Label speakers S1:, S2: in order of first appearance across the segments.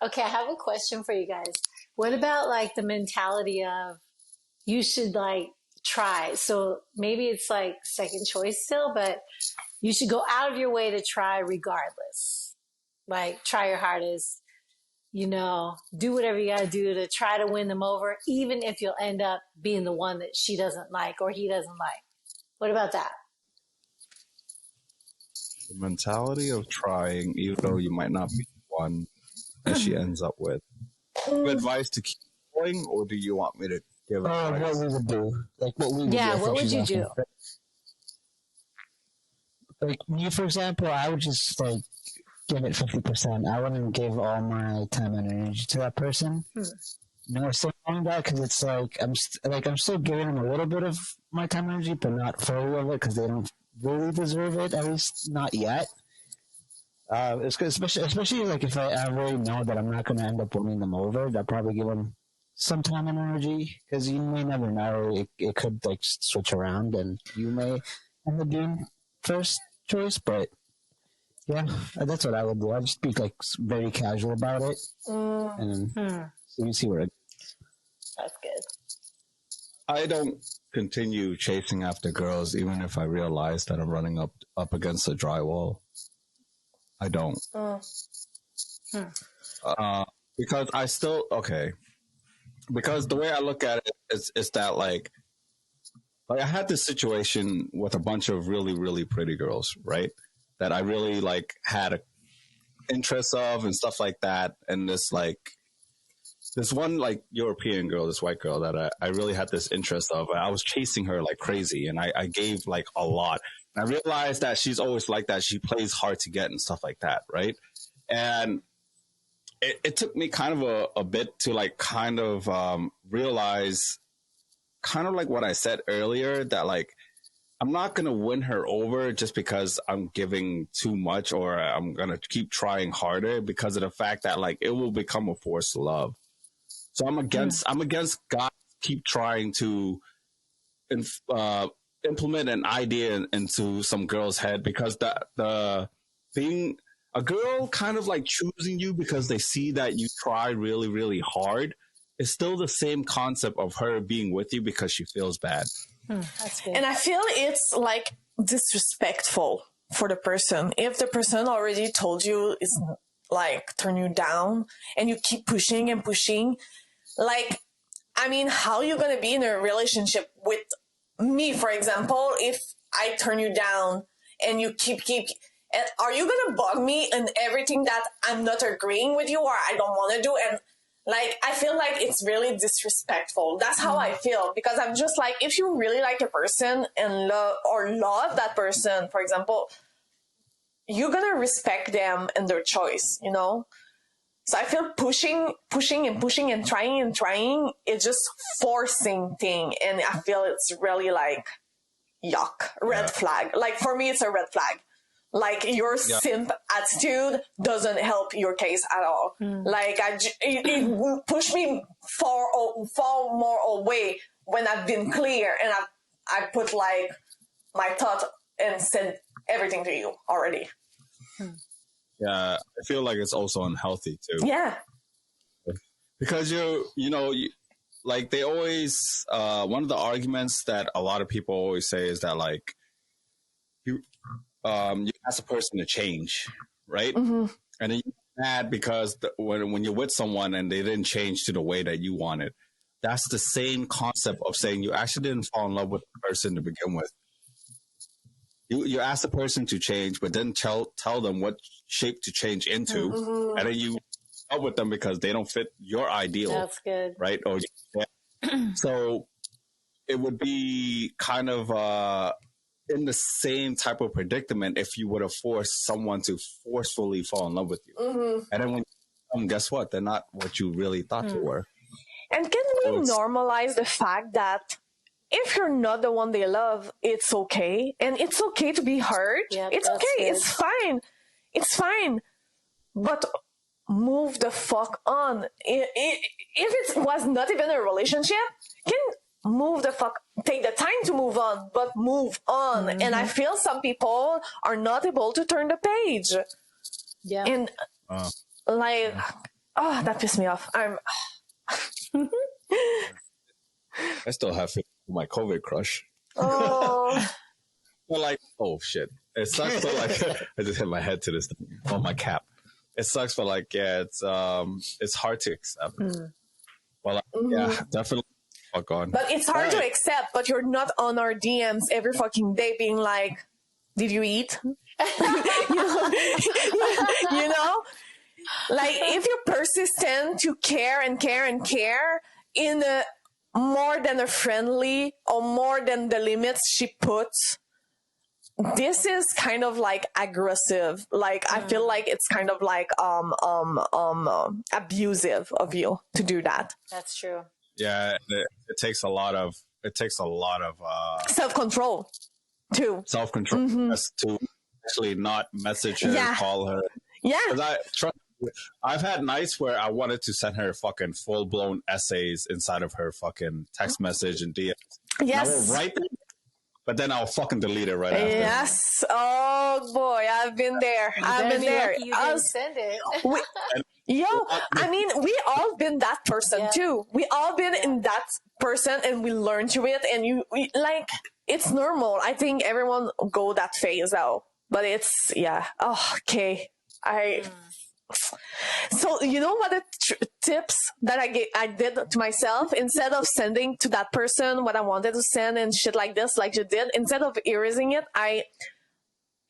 S1: Okay, I have a question for you guys. What about like the mentality of you should like try? So maybe it's like second choice still, but you should go out of your way to try regardless. Like try your hardest, do whatever you got to do to try to win them over, even if you'll end up being the one that she doesn't like or he doesn't like. What about that?
S2: The mentality of trying, even though you might not be the one that she ends up with. Give advice to keep going, or do you want me to give advice?
S3: What we would do. Like, what we would do.
S1: Yeah, what would you do?
S3: Like, me, for example, I would just, like, give it 50%. I wouldn't give all my time and energy to that person. No, saying that because it's like I'm still giving them a little bit of my time and energy, but not fully of it because they don't really deserve it. At least not yet. It's good, especially like if I really know that I'm not going to end up winning them over. I'll probably give them some time and energy because you may never know. It could like switch around and you may end up being first choice, but. Yeah, that's what I would do. I'd just be like very casual about it, and so you see where it.
S1: That's good.
S2: I don't continue chasing after girls, even if I realize that I'm running up against a drywall. I don't, because I still Because the way I look at it is that like I had this situation with a bunch of really really pretty girls, right? That I really like had a interest of and stuff like that. And this one like European girl, this white girl that I really had this interest of. I was chasing her like crazy and I gave like a lot. And I realized that she's always like that. She plays hard to get and stuff like that. Right. And it took me kind of a bit to like kind of realize kind of like what I said earlier, that like, I'm not going to win her over just because I'm giving too much or I'm going to keep trying harder because of the fact that like it will become a forced love. So I'm against guys keep trying to implement an idea into some girl's head because the being a girl kind of like choosing you because they see that you try really, really hard is still the same concept of her being with you because she feels bad.
S1: That's good.
S4: And I feel it's like disrespectful for the person. If the person already told you is like turn you down and you keep pushing and pushing, like, I mean, how are you going to be in a relationship with me, for example, if I turn you down and you keep, and are you going to bug me in everything that I'm not agreeing with you or I don't want to do? And like, I feel like it's really disrespectful. That's how I feel. Because I'm just like, if you really like a person and love that person, for example, you're going to respect them and their choice, you know? So I feel pushing and trying, it's just forcing thing. And I feel it's really like, yuck, red flag. Like, for me, it's a red flag. Like, your simp attitude doesn't help your case at all. Like, it pushed me far more away when I've been clear and I put, like, my thought and said everything to you already.
S2: Yeah, I feel like it's also unhealthy, too.
S4: Yeah.
S2: Because, like, they always, one of the arguments that a lot of people always say is that, like, you ask a person to change, right? And then you're mad because when you're with someone and they didn't change to the way that you wanted. That's the same concept of saying you actually didn't fall in love with the person to begin with. You ask the person to change, but then tell them what shape to change into, and then you up with them because they don't fit your ideal.
S1: That's good,
S2: right? Or so it would be kind of in the same type of predicament if you would have forced someone to forcefully fall in love with you. And then when guess what? They're not what you really thought they were.
S4: And can we normalize the fact that if you're not the one they love, it's okay. And it's okay to be hurt.
S1: Yeah,
S4: it's okay.
S1: Good.
S4: It's fine. It's fine. But move the fuck on. If it was not even a relationship, can move the fuck, take the time to move on, but move on. And I feel some people are not able to turn the page.
S1: Yeah.
S4: And like, Oh, that pissed me off.
S2: I still have my COVID crush.
S4: Oh.
S2: But like, oh shit. It sucks, but like, I just hit my head to this thing on my cap. It sucks, but like, yeah, it's hard to accept. Well, like, yeah, definitely fuck on.
S4: But it's hard to accept, but you're not on our DMs every fucking day being like, did you eat? you know? Like, if you're persistent to care and care and care in a more than a friendly or more than the limits she puts, this is kind of like aggressive. Like, I feel like it's kind of like abusive of you to do that.
S1: That's true.
S2: Yeah, it takes a lot of
S4: self-control too.
S2: Self-control as to actually not message her, call her.
S4: Yeah.
S2: I've had nights where I wanted to send her fucking full-blown essays inside of her fucking text message and DMs.
S4: Yes.
S2: And I will write them, but then I'll fucking delete it right after.
S4: Yes. Oh boy, I've been there. I've been there.
S1: You didn't send it.
S4: I mean, we all been that person too. We all been in that person, and we learn to it. And like, it's normal. I think everyone go that phase though. But it's okay. So you know what the tips that I did to myself, instead of sending to that person what I wanted to send and shit like this, like you did, instead of erasing it,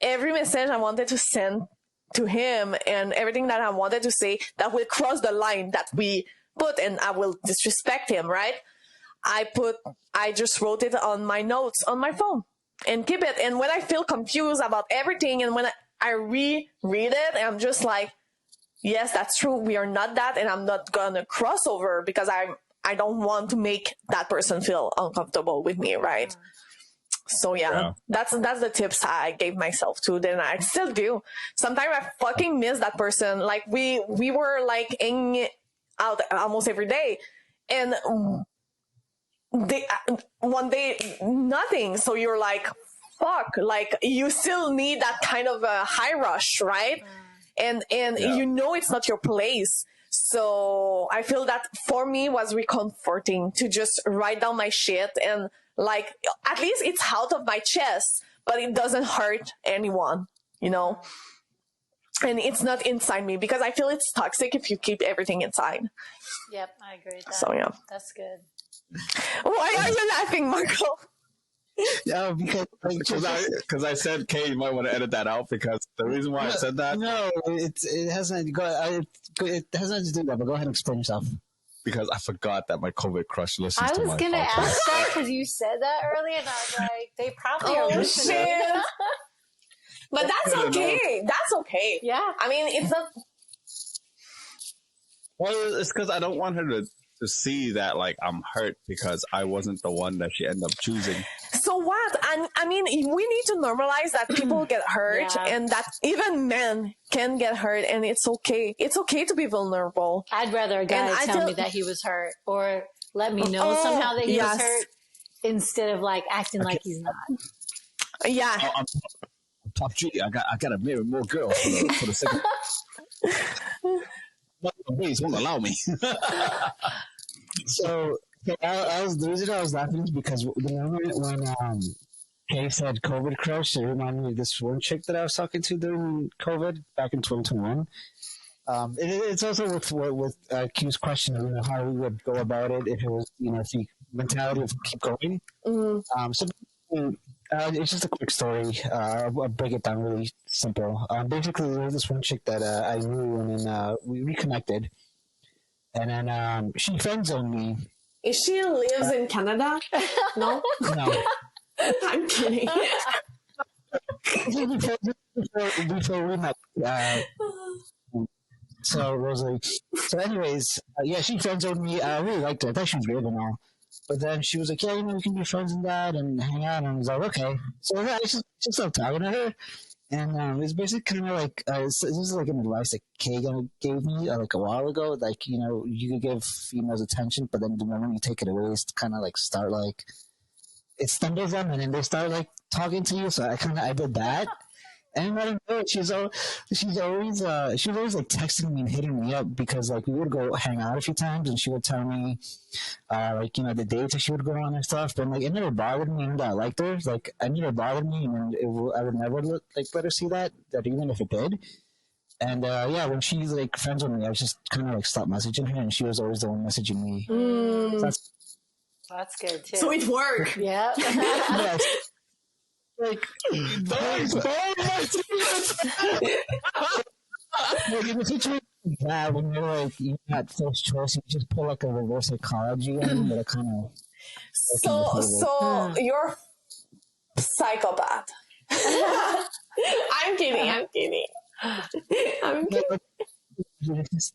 S4: every message I wanted to send to him and everything that I wanted to say that will cross the line that we put and I will disrespect him, right? I just wrote it on my notes on my phone and keep it. And when I feel confused about everything and when I reread it, I'm just like, yes, that's true. We are not that, and I'm not gonna cross over because I don't want to make that person feel uncomfortable with me, right? So that's the tips I gave myself too. Then I still do. Sometimes I fucking miss that person. Like we were like hanging out almost every day, and one day nothing. So you're like, fuck. Like you still need that kind of a high rush, right? And you know it's not your place. So I feel that for me was reconforting to just write down my shit and like at least it's out of my chest, but it doesn't hurt anyone, you know? And it's not inside me because I feel it's toxic if you keep everything inside.
S1: Yep, I agree with that.
S4: So yeah.
S1: That's good.
S4: Why are you laughing, Marco?
S3: Yeah,
S2: because I said, Kay, you might want to edit that out because the reason why I said that.
S3: No, it hasn't. It has nothing to do with that. But go ahead and explain yourself.
S2: Because I forgot that my COVID crush listens to my podcast.
S1: I was gonna ask that because you said that earlier, and I was like, they probably are listening.
S4: Shit. But that's okay. That's okay.
S1: Yeah.
S4: I mean, it's not.
S2: Well, it's because I don't want her to see that like I'm hurt because I wasn't the one that she ended up choosing.
S4: So what? And I mean, we need to normalize that people get hurt and that even men can get hurt, and it's okay. It's okay to be vulnerable.
S1: I'd rather a guy tell me that he was hurt or let me know somehow that he was hurt instead of like acting like he's not.
S4: Yeah.
S2: I'm top G. I got to marry more girls for the sake of please won't allow me.
S3: So the reason I was laughing is because when Kay said COVID crush, it reminded me of this one chick that I was talking to during COVID back in 2021. It's also with Q's question of how we would go about it if it was if the mentality of keep going. So it's just a quick story. I'll break it down really simple. Basically, there was this one chick that I knew, and then we reconnected, and then she friend zoned me.
S4: Is she lives in Canada? No?
S3: No.
S4: I'm kidding.
S3: Before we met. So, Rosaly. So, anyways, she friend zoned me. I really liked her. I thought she was good and all. But then she was like, yeah, we can be friends and that and hang out. And I was like, okay. So I just started talking to her. And it's basically kind of like, this is like an advice that Kay gave me like a while ago. Like, you could give females attention, but then the moment you take it away, it's kind of like start like, it stumbles them and then they start like talking to you. So I did that. And I didn't she's always like texting me and hitting me up because like we would go hang out a few times and she would tell me like, you know, the dates that she would go on and stuff. But like it never bothered me that I liked her. Like it never bothered me, and I would never let her see that even if it did. And yeah, when she's like friends with me, I was just kind of like stopped messaging her, and she was always the one messaging me. So
S1: that's good too.
S4: So it worked.
S1: Yeah.
S3: yes. Like, like in a situation like that, when you're like you're not first choice, you just pull like a reverse psychology on that kind of.
S4: So you're psychopath. I'm kidding. I'm kidding.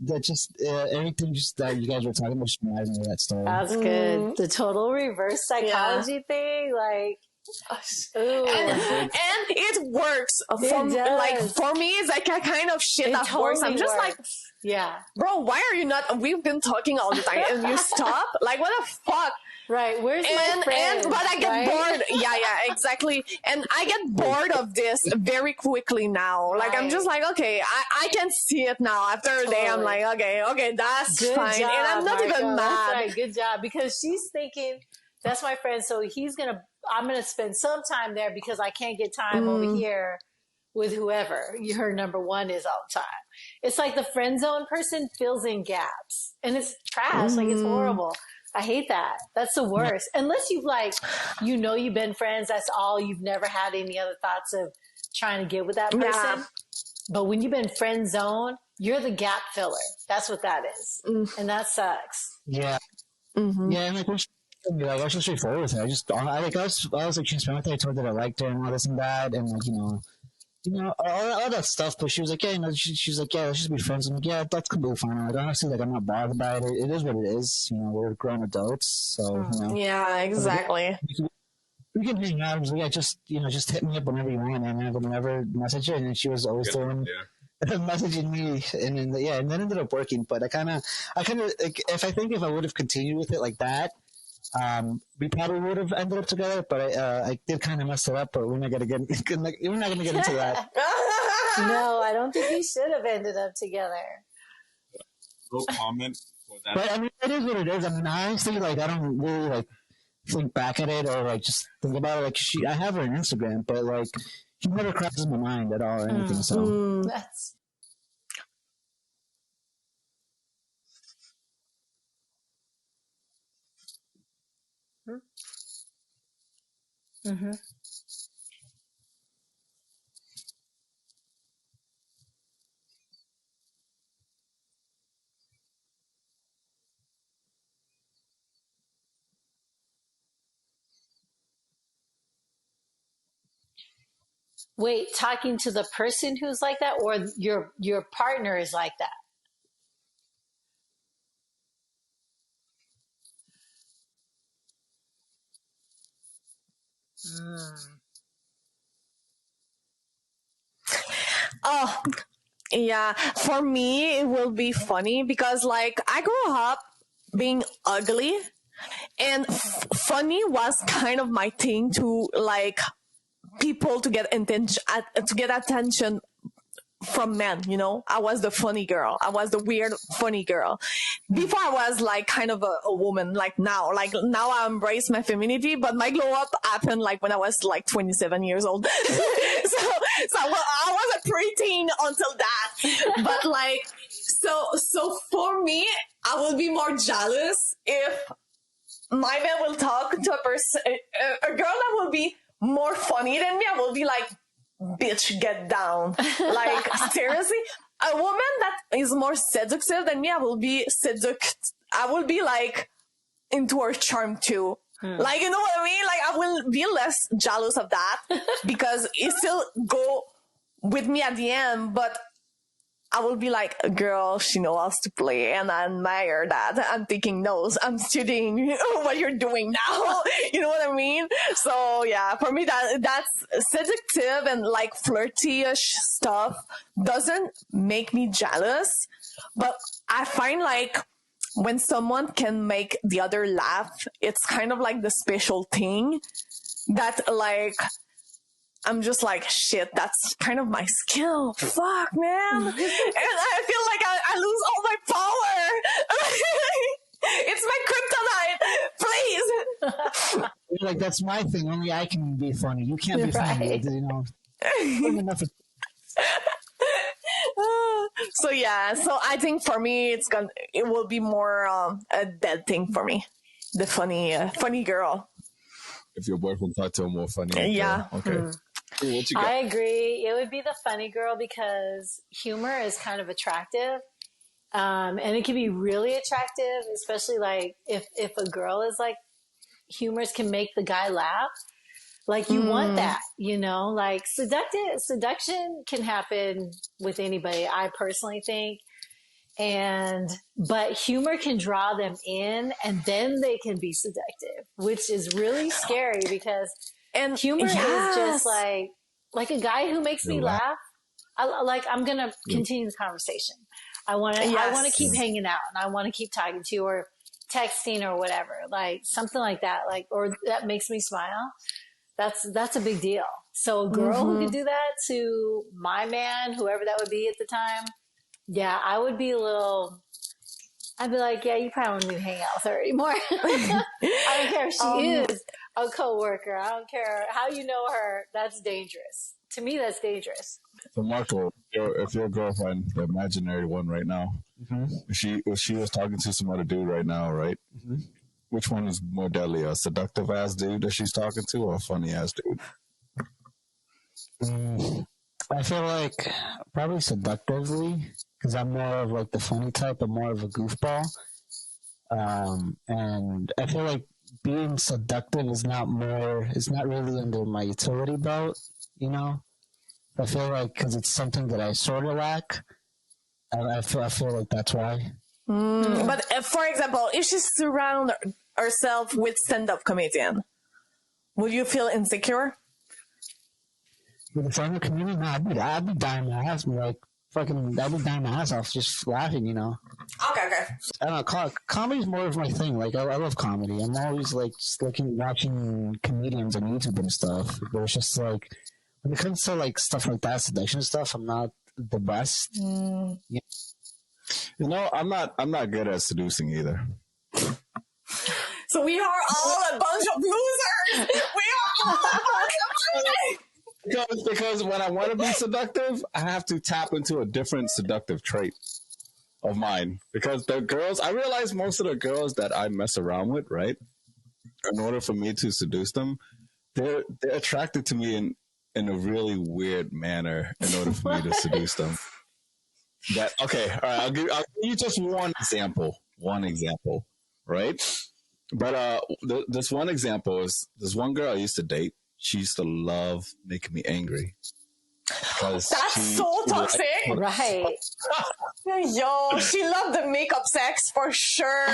S3: That just everything just that you guys were talking about just reminded me of that story.
S1: That's good. The total reverse psychology thing, like. Ooh.
S4: And it works. For me, it's like a kind of shit that
S1: totally
S4: works. I'm just like,
S1: yeah,
S4: bro, why are you not? We've been talking all the time, and you stop. Like, what the fuck?
S1: Right? Where's my friend?
S4: But I get bored. Yeah, exactly. And I get bored of this very quickly now. Like, I'm just like, okay, I can see it now. After a day, I'm like, okay, that's
S1: good
S4: fine.
S1: Job,
S4: and I'm not
S1: Marco.
S4: even mad.
S1: That's right. Good job. Because she's thinking, that's my friend. So I'm going to spend some time there because I can't get time over here with whoever her number one is all the time. It's like the friend zone person fills in gaps, and it's trash. Like it's horrible. I hate that. That's the worst. Unless you've you've been friends. That's all. You've never had any other thoughts of trying to get with that person. Yeah. But when you've been friend zoned, you're the gap filler. That's what that is. And that sucks.
S3: Yeah. Mm-hmm. Yeah. And like, I was just straightforward with her. I was like transparent with her. I told her that I liked her and all this and that. And like, you know, all that stuff. But she was like, yeah, she's like, yeah, let's just be friends. I'm like, yeah, that's completely fine. Like, honestly, like, I'm not bothered by it. It is what it is. You know, we're grown adults. So, you know.
S4: Yeah, exactly.
S3: We can hang out. I was like, yeah, just hit me up whenever you want. And I would never message her. And then she was always doing messaging me. And then, and then it ended up working. But I kind of, like, if I would have continued with it like that, we probably would have ended up together, but I did kind of mess it up. But we're not gonna get into that.
S1: No, I don't think we should have ended up together.
S2: No comment for that.
S3: But I mean, it is what it is. I mean, honestly, like I don't really like think back at it or like just think about it. Like I have her on Instagram, but like she never crosses my mind at all or anything. So
S1: that's. Mm-hmm. Wait, talking to the person who's like that, or your partner is like that?
S4: Oh, yeah. For me, it will be funny because, like, I grew up being ugly, and funny was kind of my thing to like people to get attention from men, you know. I was the funny girl. I was the weird funny girl. Before I was like kind of a woman, like now I embrace my femininity, but my glow up happened like when I was like 27 years old. so I was a preteen until that. But like, so for me, I will be more jealous if my man will talk to a person, a girl that will be more funny than me. I will be like, bitch, get down. Like, seriously? A woman that is more seductive than me, I will be seduced. I will be like into her charm too. Like, you know what I mean? Like, I will be less jealous of that because it still go with me at the end, but I will be like, girl, she knows how to play, and I admire that. I'm taking notes. I'm studying what you're doing now. You know what I mean? So yeah, for me, that's seductive and like flirty-ish stuff doesn't make me jealous, but I find like when someone can make the other laugh, it's kind of like the special thing that like I'm just like, shit, that's kind of my skill. Fuck, man. And I feel like I lose all my power. It's my kryptonite. Please.
S3: Like, that's my thing. Only I can be funny. You can't be funny. You know.
S4: So yeah, so I think for me it will be more a dead thing for me, the funny girl.
S2: If your boyfriend thought to a more funny
S4: yeah
S2: girl. Okay. Cool, what you got?
S1: I agree. It would be the funny girl because humor is kind of attractive. And it can be really attractive, especially like if a girl is like, humors can make the guy laugh. Like you want that, you know, like seduction can happen with anybody, I personally think. But humor can draw them in and then they can be seductive, which is really scary because humor is just like a guy who makes me laugh. I'm going to continue the conversation. I want to keep hanging out and I want to keep talking to you or texting or whatever, like something like that, like, or that makes me smile. That's a big deal. So a girl who could do that to my man, whoever that would be at the time, yeah, I would be I'd be like, yeah, you probably wouldn't even hang out with her anymore. I don't care if she is a coworker. I don't care how you know her. That's dangerous. To me, that's dangerous.
S2: So Marco, if your girlfriend, the imaginary one right now, if she was talking to some other dude right now, right? Which one is more deadly, a seductive ass dude that she's talking to, or a funny ass dude?
S3: I feel like probably seductively, because I'm more of like the funny type, but more of a goofball. And I feel like being seductive is not really under my utility belt, you know? I feel like because it's something that I sort of lack, I feel like that's why.
S4: But for example, if she surrounds herself with stand-up comedian, would you feel insecure?
S3: With a stand-up comedian, no, I'd be dying my ass, like fucking, I'd be dying my ass off just laughing, you know.
S4: Okay.
S3: I don't know. Comedy's more of my thing. Like I love comedy. I'm always like just watching comedians on YouTube and stuff. But it's just like when it comes to like stuff like that, seduction stuff, I'm not the best. Yeah.
S2: You know, I'm not good at seducing either.
S4: So we are all a bunch of losers. We are all a bunch of losers.
S2: Because when I want to be seductive, I have to tap into a different seductive trait of mine. Because the girls, I realize most of the girls that I mess around with, right? In order for me to seduce them, they're attracted to me in a really weird manner in order for me to seduce them. Okay, all right, I'll give you just one example, right? But this one example is this one girl I used to date. She used to love making me angry.
S4: That's so toxic,
S1: right?
S4: Yo, she loved the makeup sex for sure.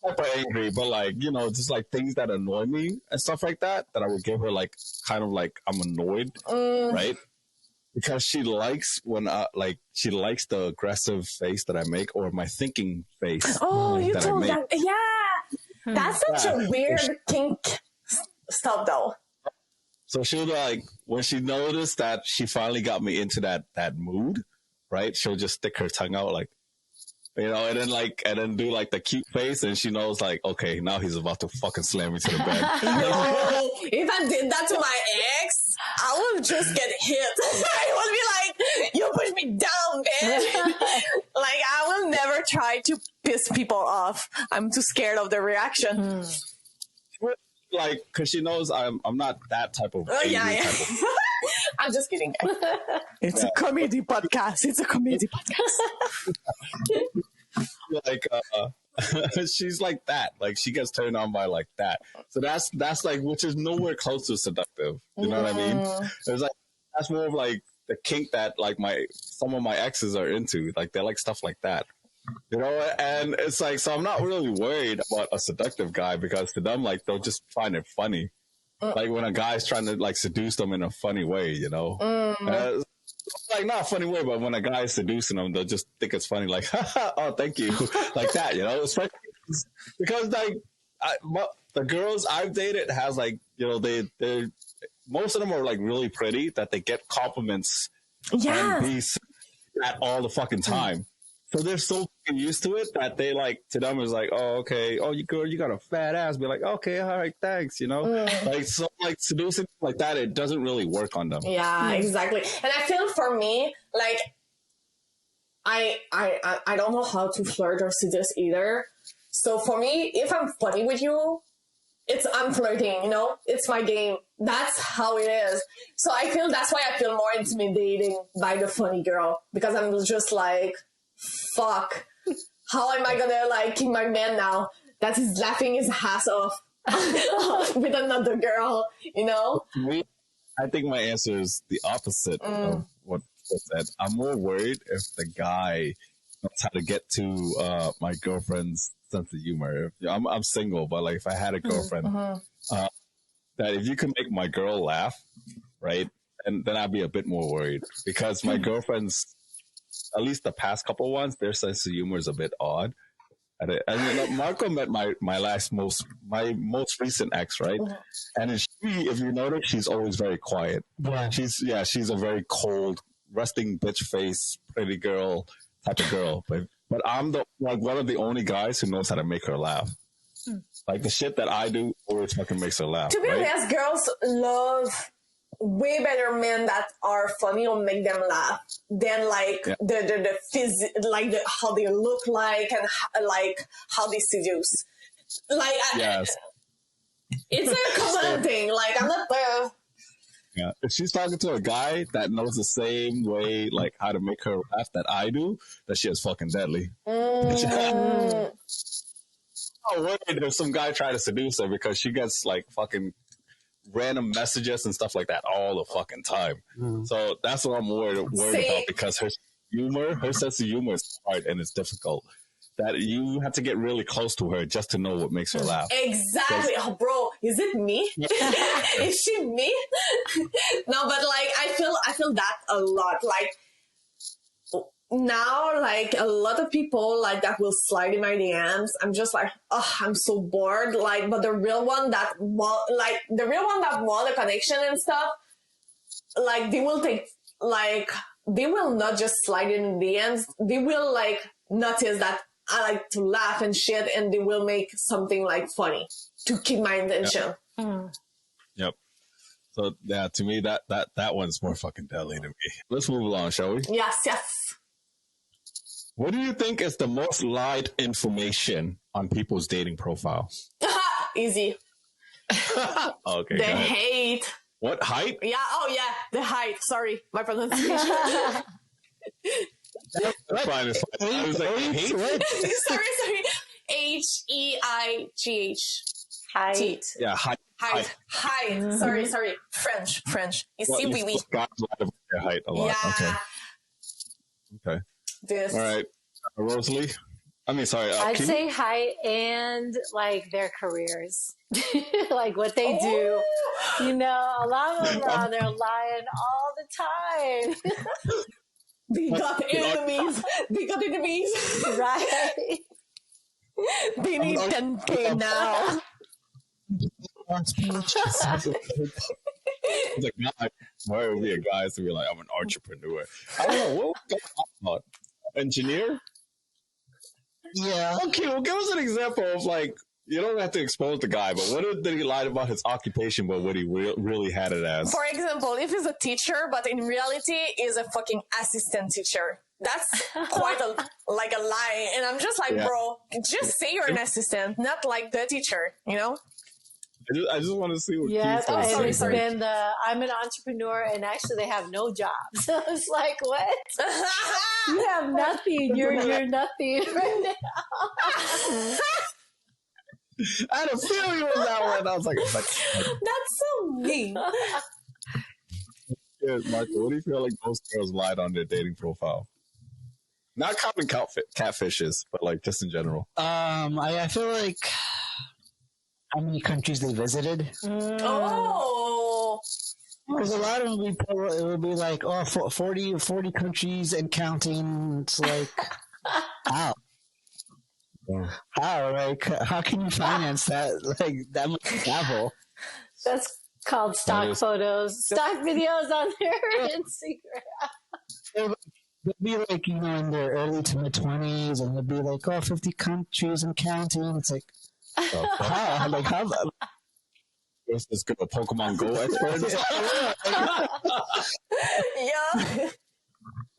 S2: Type of angry, but like, you know, just like things that annoy me and stuff like that I would give her, like kind of like I'm annoyed, right? Because she likes she likes the aggressive face that I make or my thinking face.
S4: Oh, you told that. Yeah. That's such a weird kink stuff though.
S2: So she'll like, when she noticed that she finally got me into that mood, right? She'll just stick her tongue out like, you know, and then do like the cute face, and she knows like, okay, now he's about to fucking slam me to the bed.
S4: No, if I did that to my ex, I would just get hit. I would be like, you push me down, bitch. Like, I will never try to piss people off. I'm too scared of the reaction.
S2: Like, because she knows I'm not that type of angry type of.
S4: I'm just kidding. It's a comedy podcast. It's a comedy podcast.
S2: Like, she's like that. Like, she gets turned on by like that. So that's like, which is nowhere close to seductive. You know what I mean? It's like, that's more of like the kink that like some of my exes are into. Like, they like stuff like that. You know, and it's like, so I'm not really worried about a seductive guy because to them, like, they'll just find it funny. Like when a guy's trying to like seduce them in a funny way, you know, like not a funny way, but when a guy's seducing them, they'll just think it's funny, like, oh, thank you, like that, you know. Especially because like the girls I've dated has like, you know, they most of them are like really pretty that they get compliments and be at all the fucking time. So they're so used to it that they like, to them is like, oh, okay. Oh, you got a fat ass. Be like, okay, all right, thanks. You know, like, so like seducing like that, it doesn't really work on them.
S4: Yeah, exactly. And I feel for me, like, I don't know how to flirt or seduce either. So for me, if I'm funny with you, I'm flirting, you know? It's my game. That's how it is. So I feel that's why I feel more intimidating by the funny girl. Because I'm just like, fuck. How am I gonna like keep my man now that he's laughing his ass off with another girl, you know?
S2: Me, I think my answer is the opposite of what I said. I'm more worried if the guy knows how to get to my girlfriend's sense of humor. I'm single, but like if I had a girlfriend, that if you can make my girl laugh, right, and then I'd be a bit more worried because my girlfriend's, at least the past couple ones, their sense of humor is a bit odd. And you know, Marco met my most recent ex, right? And she, if you notice, she's always very quiet.
S3: Yeah.
S2: She's a very cold, resting bitch face, pretty girl type of girl. But I'm one of the only guys who knows how to make her laugh. Like the shit that I do always fucking makes her laugh.
S4: To be honest, girls love way better men that are funny or make them laugh than like the how they look like and like how they seduce. Like
S2: yes.
S4: It's a common thing. Like I'm not there.
S2: Yeah, if she's talking to a guy that knows the same way, like how to make her laugh that I do, that shit is fucking deadly. I'm worried if some guy try to seduce her because she gets like fucking random messages and stuff like that all the fucking time. So that's what I'm worried about because her sense of humor is hard and it's difficult. That you have to get really close to her just to know what makes her laugh.
S4: Exactly. Oh, bro, is it me? Is she me? No, but like I feel that a lot. Like now, like a lot of people like that will slide in my DMs. I'm just like, oh, I'm so bored. Like, but the real one that want a connection and stuff, like they will not just slide in DMs. They will like notice that I like to laugh and shit, and they will make something like funny to keep my attention.
S2: Yep. So yeah, to me that one's more fucking deadly to me. Let's move along, shall we?
S4: Yes.
S2: What do you think is the most lied information on people's dating profile?
S4: Easy.
S2: Okay.
S4: The height.
S2: What height?
S4: Yeah. Oh yeah, the height. Sorry, my pronunciation.
S2: That's fine. It's fine. I was like, hate?
S4: sorry. Heigh.
S1: Height.
S2: Yeah, height.
S4: Height. Sorry. French. You see, we.
S2: Guys lie about their height a lot.
S4: Yeah.
S2: Okay.
S4: This.
S2: All right. Rosaly? I mean, sorry.
S1: I'd say height and like their careers, like what they do. You know, a lot of them are on there lying all the time.
S4: They got enemies.
S1: Right.
S4: They need 10K now.
S2: It's like, God, why would be a guy to be like, I'm an entrepreneur? I don't know. What was that about? Engineer?
S3: Yeah.
S2: Okay, well, give us an example of like, you don't have to expose the guy, but what did he lie about his occupation, but what he really had it as?
S4: For example, if he's a teacher, but in reality is a fucking assistant teacher. That's quite a lie. And I'm just like, bro, just say you're an assistant, not like the teacher, you know?
S2: I just want to see what
S1: Yes,
S2: Keith
S1: and then I'm an entrepreneur, and actually they have no job. So it's like, what? You have nothing. You're nothing right now.
S2: I had a feeling it was that one. I was like
S4: that's so mean.
S2: Yeah, Michael, what do you feel like most girls lied on their dating profile? Not counting catfishes, but like just in general.
S3: I feel like how many countries they visited.
S4: Oh.
S3: Because a lot of them it would be like, 40 countries and counting. It's like, wow. How? Like, how can you finance that? Like, that much travel?
S1: That's called stock photos, stock videos on their Instagram.
S3: They'll be like, in their early to mid 20s, and they'll be like, 50 countries and counting. It's like, how? Like, how?
S2: Is this good a Pokemon Go expert?
S4: Yeah.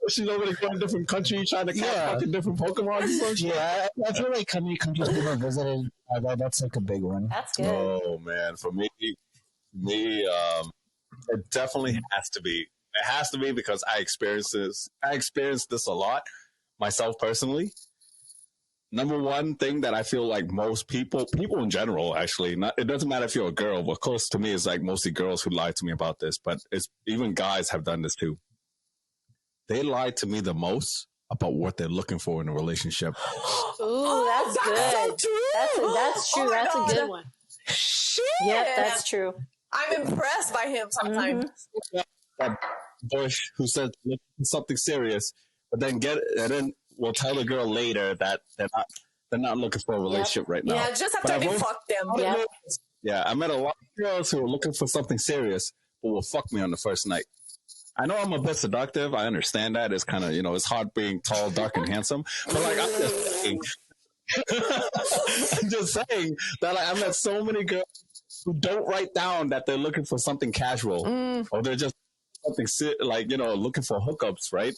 S2: She's over there going to different countries trying to catch fucking different Pokemon and stuff.
S3: Yeah, I feel like how many countries people have visited, that's like a big one.
S1: That's good.
S2: Oh, man. For me, it definitely has to be. It has to be because I experienced this. I experienced this a lot myself personally. Number one thing that I feel like most people in general, actually, it doesn't matter if you're a girl, but close to me is like mostly girls who lie to me about this, but it's even guys have done this too. They lie to me the most about what they're looking for in a relationship.
S1: Ooh, that's good.
S4: So true.
S1: That's true. That's a good one.
S4: Shit.
S1: Yep, that's true.
S4: I'm impressed by him sometimes.
S2: That boy who says looking for something serious, but then we'll tell the girl later that they're not looking for a relationship right now.
S4: Yeah, just after they fuck them.
S1: Yep.
S2: Yeah, I met a lot of girls who are looking for something serious, but will fuck me on the first night. I know I'm a bit seductive. I understand that. It's kind of, it's hard being tall, dark, and handsome. But like, I'm just saying that like, I met so many girls who don't write down that they're looking for something casual, or they're just something like looking for hookups, right?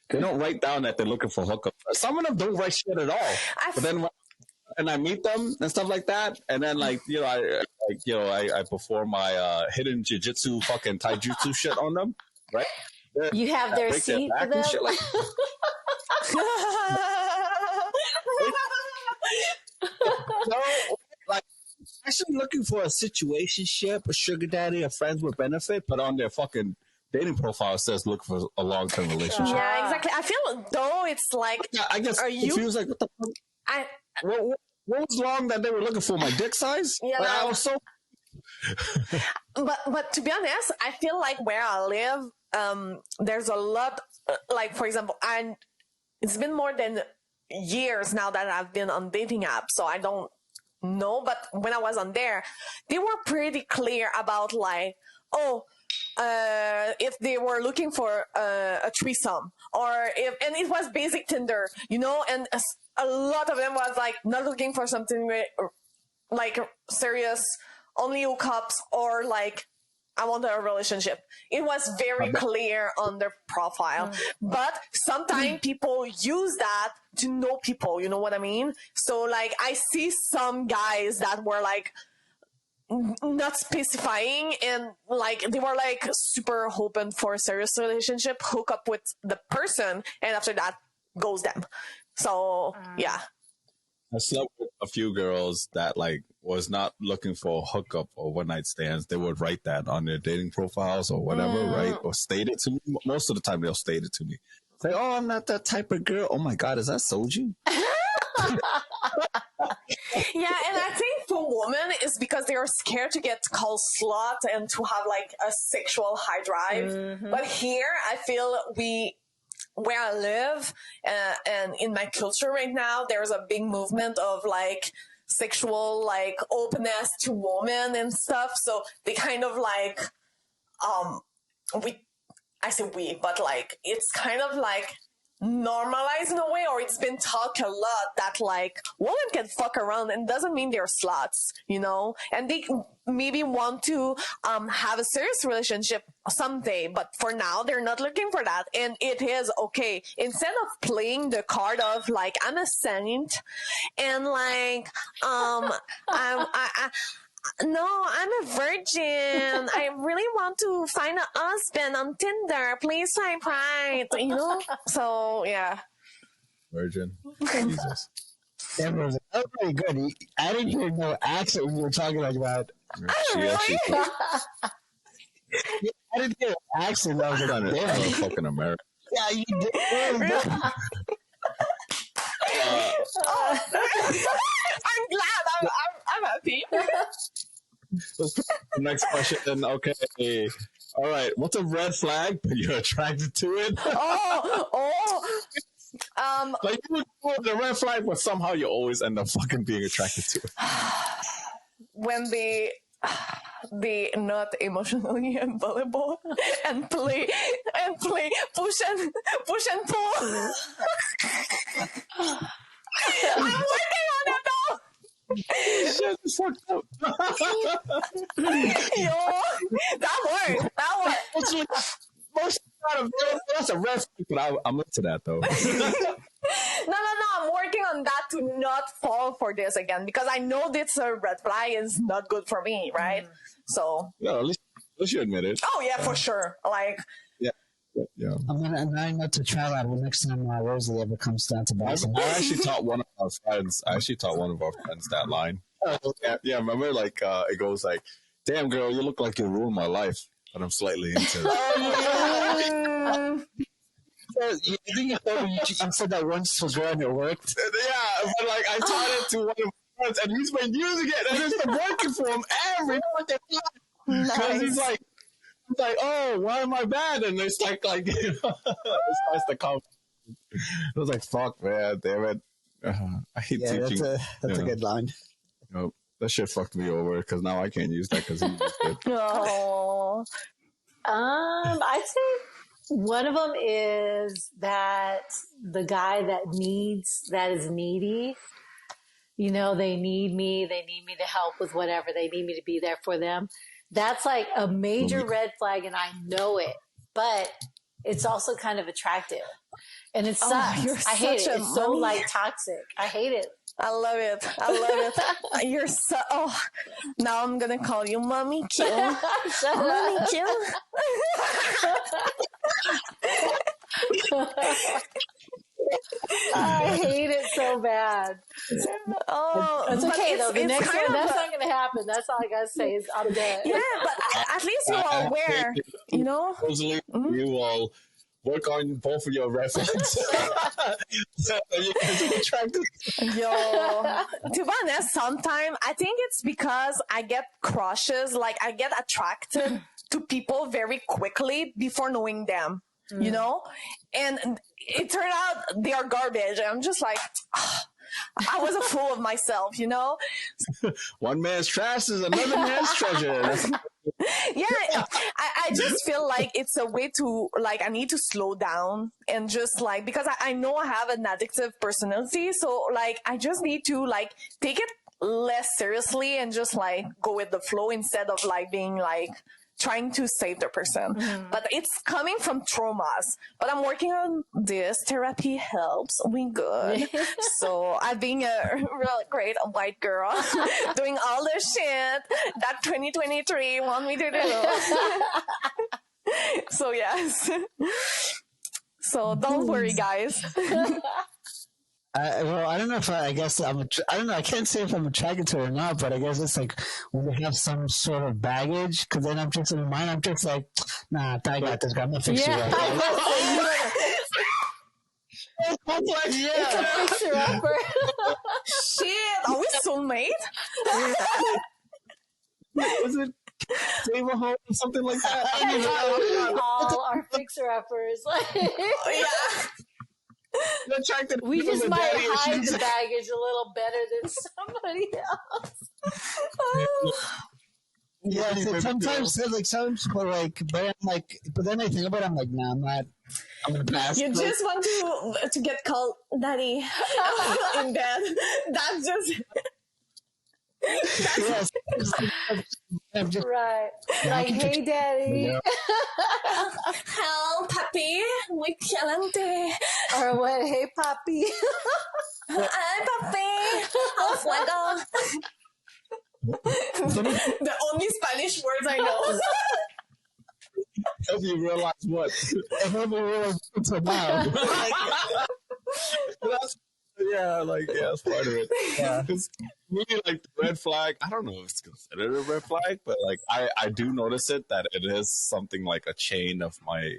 S2: They don't write down that they're looking for hookups. Some of them don't write shit at all. But then and I meet them and stuff like that, and then I perform my hidden jiu-jitsu fucking taijutsu shit on them, right?
S1: You have their seat for them.
S2: Shit like no, like actually looking for a situationship, a sugar daddy, a friends with benefit, but on their fucking dating profile it says look for a long-term relationship.
S4: Yeah, exactly. I feel though it's like,
S2: I guess it feels like what the fuck? What was wrong that they were looking for? My dick size?
S4: Yeah,
S2: I was so.
S4: But to be honest, I feel like where I live, there's a lot. Like for example, it's been more than years now that I've been on dating apps, so I don't know. But when I was on there, they were pretty clear about like, if they were looking for a threesome, and it was basic Tinder, and a lot of them was like not looking for something like serious, only hookups, or like I want a relationship. It was very clear on their profile, but sometimes people use that to know people. You know what I mean? So like I see some guys that were like not specifying, and like they were like super open for a serious relationship, hook up with the person, and after that goes them. So yeah,
S2: I slept with a few girls that like was not looking for a hookup or one night stands. They would write that on their dating profiles or whatever, right? Or state it to me. Most of the time they'll state it to me. Say, I'm not that type of girl. Oh my God, is that soju?
S4: Yeah, and I think for women it's because they are scared to get called slut and to have like a sexual high drive. But here I feel where I live and in my culture right now, there's a big movement of like sexual like openness to women and stuff. So they kind of like I say we, but like it's kind of like normalized in a way, or it's been talked a lot that like women can fuck around and doesn't mean they're sluts, and they maybe want to have a serious relationship someday, but for now they're not looking for that, and it is okay. Instead of playing the card of like I'm a saint and like no, I'm a virgin. I really want to find a husband on Tinder. Please swipe right. So yeah.
S2: Virgin. Jesus.
S3: That was very good. I didn't hear no accent when you were talking like that.
S4: Really?
S3: I didn't hear an accent. I was like,
S2: damn, fucking America.
S3: Yeah, you did.
S4: Really? I'm glad. I'm happy.
S2: The next question then. Okay. All right. What's a red flag, but you're attracted to it? Like you would go with the red flag, but somehow you always end up fucking being attracted to it.
S4: When they not emotionally available and play push and pull. I'm working on it though.
S2: Shit, it's fucked up.
S4: Yo, that works.
S2: That's a red flag, but I'm into that though.
S4: No. I'm working on that to not fall for this again because I know this red flag is not good for me, right? So
S2: Yeah, at least you admit it.
S4: oh yeah, for sure. Like
S2: Yeah.
S3: I'm not to try that next time Rosaly ever comes down to Boston.
S2: I actually taught one of our friends. That line. Yeah. Remember, like it goes like, "Damn girl, you look like you ruined my life," but I'm slightly into it.
S3: You think you said that once to a girl and it worked?
S2: Yeah, but like I taught it to one of my friends, and he's been using it, and it's been working for him every fucking time. Because he's like, "Oh, why am I bad?" And it's like it starts to come. It was like, "Fuck, man, damn it." I hate teaching.
S3: That's a good line.
S2: Nope. That shit fucked me over because now I can't use that because he used it.
S4: oh.
S1: I'd say one of them is that the guy that is needy, you know, they need me to help with whatever, they need me to be there for them. That's like a major red flag and I know it, but it's also kind of attractive. And it sucks. I hate it. It's so like toxic. I hate it.
S4: I love it. You're so. Oh, now I'm gonna call you Mommy Q. Mommy Q.
S1: I hate it so bad.
S4: Oh,
S1: it's okay though. The next one, that's not going to happen. That's all I got to say is I'm dead.
S4: Yeah, but at least you are aware, you know?
S2: Rosaly, you will work on both of your red flags. So you can be attracted.
S4: Yo, to be honest, sometimes I think it's because I get crushes, like I get attracted to people very quickly before knowing them, you know? And it turned out they are garbage. I'm just like, I was a fool of myself, you know?
S2: One man's trash is another man's treasure.
S4: Yeah, I just feel like it's a way to, like, I need to slow down and just, like, because I know I have an addictive personality, so, like, I just need to, like, take it less seriously and just, like, go with the flow instead of, like, being, like, trying to save the person. But it's coming from traumas. But I'm working on this. Therapy helps. We good. So I'm being a real great white girl doing all the shit that 2023 want me to do. So yes. So don't worry, guys.
S3: Well, I don't know if I guess I don't know. I can't say if I'm attracted to her or not, but I guess it's like when they have some sort of baggage, because then I'm just in my mind, I'm just like, nah, I got this guy. I'm gonna fix you up.
S1: It's a fixer-upper.
S4: Shit, are we soulmate?
S2: Was it Save a Home or something like that? I don't even know.
S1: All our fixer-uppers.
S4: Yeah.
S1: We just might hide the baggage a little better than somebody else.
S3: Yeah, so sometimes but then I think about it, I'm like, nah, I'm not. I'm gonna pass.
S4: You just want to get called daddy in bed. That's just.
S3: Yes.
S1: Right. Like, hey, daddy.
S3: Yeah.
S4: Hello, puppy. Muy caliente.
S1: Or what? Hey, Poppy.
S4: Hi, puppy. Al fuego. The only Spanish words I know.
S2: Help you realize what?
S3: Help me realize until now.
S2: That's part of it. Yeah. Because really, like, the red flag, I don't know if it's considered a red flag, but, like, I do notice it that it is something like a chain of my,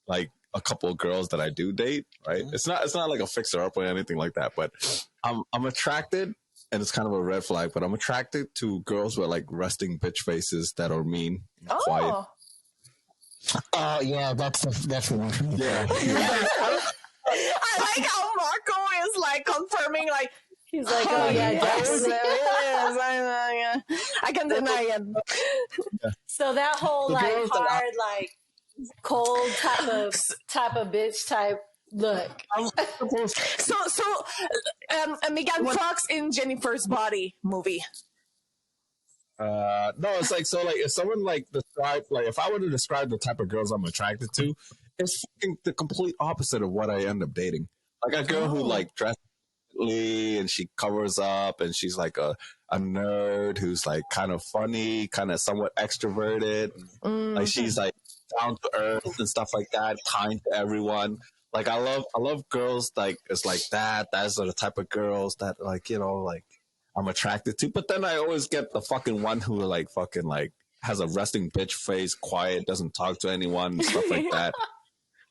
S2: like, a couple of girls that I do date, right? It's not like a fixer-up or anything like that, but I'm attracted, and it's kind of a red flag, but I'm attracted to girls with, like, resting bitch faces that are mean and quiet.
S3: Oh, yeah, that's the one for me.
S2: Yeah.
S4: I like how Marco is like confirming, like
S1: He's like, oh yeah, definitely.
S4: I can deny it.
S1: So that whole
S2: The
S1: like
S2: girls that
S1: hard, like cold type of bitch type look.
S4: So Megan Fox in Jennifer's Body movie.
S2: No, it's like, so like if someone like describe, like if I were to describe the type of girls I'm attracted to, it's fucking the complete opposite of what I end up dating. Like a girl who like dresses and she covers up and she's like a nerd who's like kind of funny, kind of somewhat extroverted. Like she's like down to earth and stuff like that, kind to everyone. Like I love girls like it's like that. Those are the type of girls that like, you know, like I'm attracted to. But then I always get the fucking one who like fucking like has a resting bitch face, quiet, doesn't talk to anyone and stuff like that.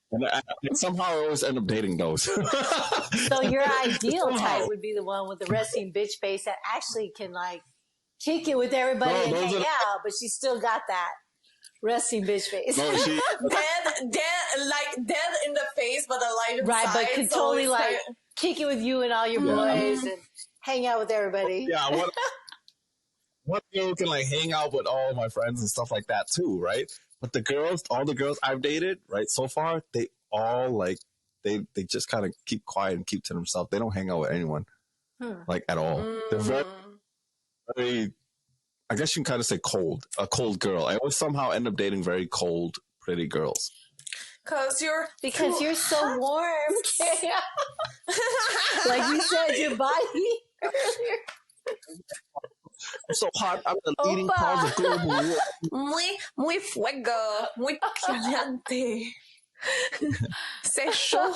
S2: And somehow I always end up dating those.
S1: So your ideal type would be the one with the resting bitch face that actually can like kick it with everybody and hang out, but she still got that resting bitch face.
S2: No, she
S4: dead in the face, but alive inside.
S1: Right, but could totally like kick it with you and all your boys and hang out with everybody.
S2: Yeah, one girl can like hang out with all my friends and stuff like that too, right? But all the girls I've dated, right, so far, they all like they just kind of keep quiet and keep to themselves. They don't hang out with anyone, like at all. They're very, very. I guess you can kind of say cold. A cold girl. I always somehow end up dating very cold, pretty girls.
S4: Because you're
S1: so warm. Like you said, your body earlier.
S2: I'm so hot. I'm the leading cause of global war.
S4: Muy fuego. Muy caliente. Se chaud.